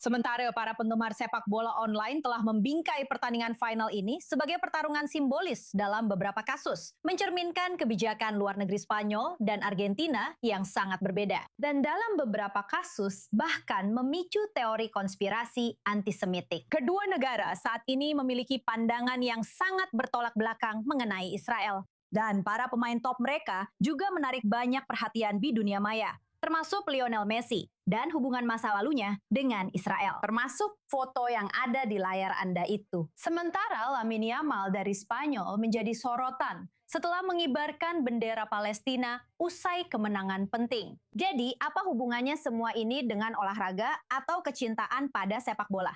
Sementara para penggemar sepak bola online telah membingkai pertandingan final ini sebagai pertarungan simbolis dalam beberapa kasus, mencerminkan kebijakan luar negeri Spanyol dan Argentina yang sangat berbeda. Dan dalam beberapa kasus bahkan memicu teori konspirasi antisemitik. Kedua negara saat ini memiliki pandangan yang sangat bertolak belakang mengenai Israel. Dan para pemain top mereka juga menarik banyak perhatian di dunia maya, termasuk Lionel Messi dan hubungan masa lalunya dengan Israel, termasuk foto yang ada di layar Anda itu. Sementara Lamine Yamal dari Spanyol menjadi sorotan setelah mengibarkan bendera Palestina usai kemenangan penting. Jadi, apa hubungannya semua ini dengan olahraga atau kecintaan pada sepak bola?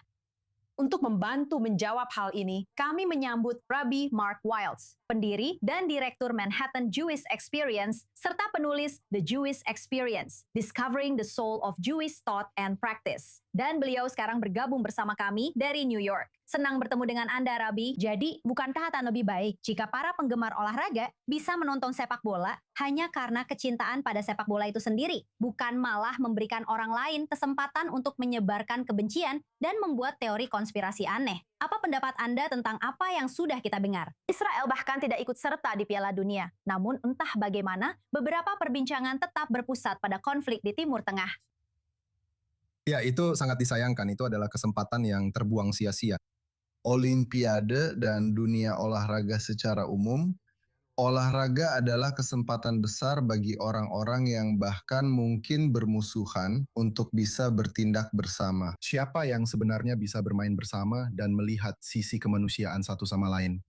Untuk membantu menjawab hal ini, kami menyambut Rabbi Mark Wiles, pendiri dan direktur Manhattan Jewish Experience, serta penulis The Jewish Experience, Discovering the Soul of Jewish Thought and Practice. Dan beliau sekarang bergabung bersama kami dari New York. Senang bertemu dengan Anda, Rabbi. Jadi, bukankah akan lebih baik jika para penggemar olahraga bisa menonton sepak bola hanya karena kecintaan pada sepak bola itu sendiri, bukan malah memberikan orang lain kesempatan untuk menyebarkan kebencian dan membuat teori konspirasi aneh? Apa pendapat Anda tentang apa yang sudah kita dengar? Israel bahkan tidak ikut serta di Piala Dunia. Namun entah bagaimana, beberapa perbincangan tetap berpusat pada konflik di Timur Tengah. Ya, itu sangat disayangkan. Itu adalah kesempatan yang terbuang sia-sia. Olimpiade dan dunia olahraga secara umum, olahraga adalah kesempatan besar bagi orang-orang yang bahkan mungkin bermusuhan untuk bisa bertindak bersama. Siapa yang sebenarnya bisa bermain bersama dan melihat sisi kemanusiaan satu sama lain?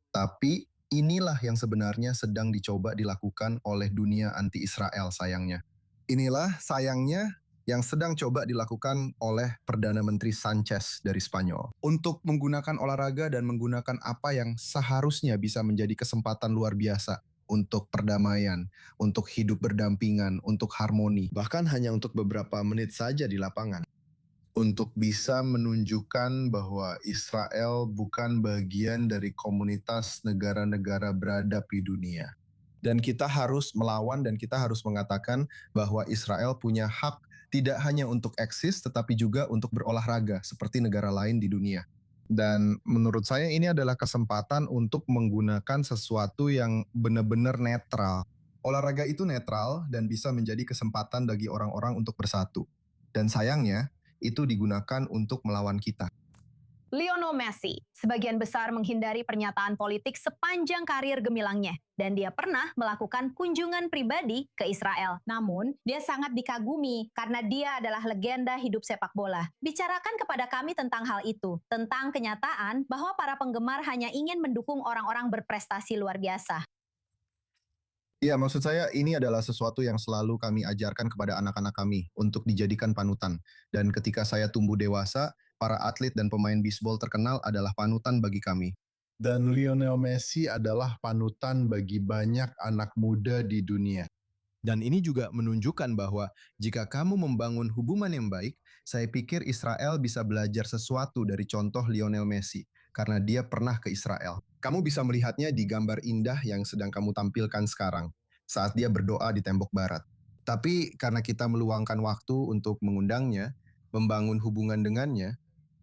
Tapi inilah yang sebenarnya sedang dicoba dilakukan oleh dunia anti-Israel sayangnya. Inilah sayangnya yang sedang coba dilakukan oleh Perdana Menteri Sanchez dari Spanyol. Untuk menggunakan olahraga dan menggunakan apa yang seharusnya bisa menjadi kesempatan luar biasa untuk perdamaian, untuk hidup berdampingan, untuk harmoni. Bahkan hanya untuk beberapa menit saja di lapangan. Untuk bisa menunjukkan bahwa Israel bukan bagian dari komunitas negara-negara beradab di dunia. Dan kita harus melawan dan kita harus mengatakan bahwa Israel punya hak tidak hanya untuk eksis tetapi juga untuk berolahraga seperti negara lain di dunia. Dan menurut saya ini adalah kesempatan untuk menggunakan sesuatu yang benar-benar netral. Olahraga itu netral dan bisa menjadi kesempatan bagi orang-orang untuk bersatu. Dan sayangnya itu digunakan untuk melawan kita. Lionel Messi sebagian besar menghindari pernyataan politik sepanjang karir gemilangnya, dan dia pernah melakukan kunjungan pribadi ke Israel. Namun, dia sangat dikagumi karena dia adalah legenda hidup sepak bola. Bicarakan kepada kami tentang hal itu, tentang kenyataan bahwa para penggemar hanya ingin mendukung orang-orang berprestasi luar biasa. Ya, maksud saya ini adalah sesuatu yang selalu kami ajarkan kepada anak-anak kami untuk dijadikan panutan. Dan ketika saya tumbuh dewasa, para atlet dan pemain bisbol terkenal adalah panutan bagi kami. Dan Lionel Messi adalah panutan bagi banyak anak muda di dunia. Dan ini juga menunjukkan bahwa jika kamu membangun hubungan yang baik, saya pikir Israel bisa belajar sesuatu dari contoh Lionel Messi, karena dia pernah ke Israel. Kamu bisa melihatnya di gambar indah yang sedang kamu tampilkan sekarang, saat dia berdoa di tembok barat. Tapi karena kita meluangkan waktu untuk mengundangnya, membangun hubungan dengannya,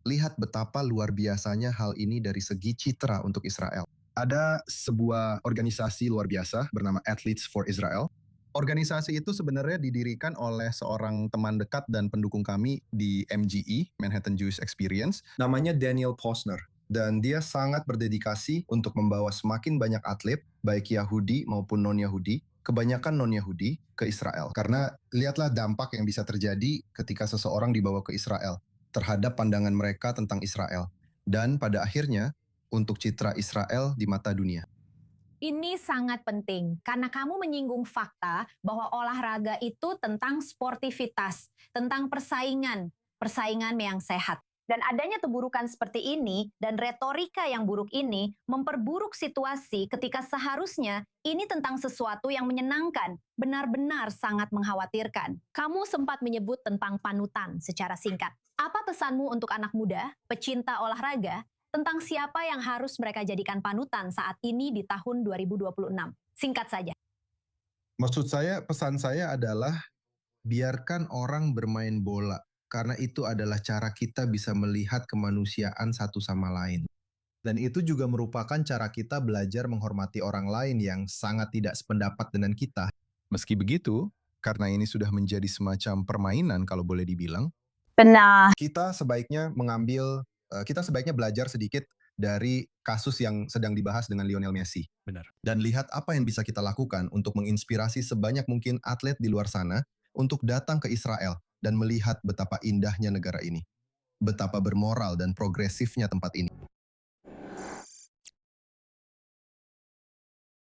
lihat betapa luar biasanya hal ini dari segi citra untuk Israel. Ada sebuah organisasi luar biasa bernama Athletes for Israel. Organisasi itu sebenarnya didirikan oleh seorang teman dekat dan pendukung kami di MJE, Manhattan Jewish Experience, namanya Daniel Posner. Dan dia sangat berdedikasi untuk membawa semakin banyak atlet, baik Yahudi maupun non-Yahudi, kebanyakan non-Yahudi, ke Israel. Karena lihatlah dampak yang bisa terjadi ketika seseorang dibawa ke Israel terhadap pandangan mereka tentang Israel. Dan pada akhirnya, untuk citra Israel di mata dunia. Ini sangat penting karena kamu menyinggung fakta bahwa olahraga itu tentang sportivitas, tentang persaingan, persaingan yang sehat. Dan adanya keburukan seperti ini dan retorika yang buruk ini memperburuk situasi ketika seharusnya ini tentang sesuatu yang menyenangkan, benar-benar sangat mengkhawatirkan. Kamu sempat menyebut tentang panutan secara singkat. Apa pesanmu untuk anak muda, pecinta olahraga, tentang siapa yang harus mereka jadikan panutan saat ini di tahun 2026? Singkat saja. Maksud saya, pesan saya adalah biarkan orang bermain bola. karena itu adalah cara kita bisa melihat kemanusiaan satu sama lain. Dan itu juga merupakan cara kita belajar menghormati orang lain yang sangat tidak sependapat dengan kita. Meski begitu, karena ini sudah menjadi semacam permainan kalau boleh dibilang, Benar. Kita sebaiknya belajar sedikit dari kasus yang sedang dibahas dengan Lionel Messi. Benar. Dan lihat apa yang bisa kita lakukan untuk menginspirasi sebanyak mungkin atlet di luar sana untuk datang ke Israel dan melihat betapa indahnya negara ini. Betapa bermoral dan progresifnya tempat ini.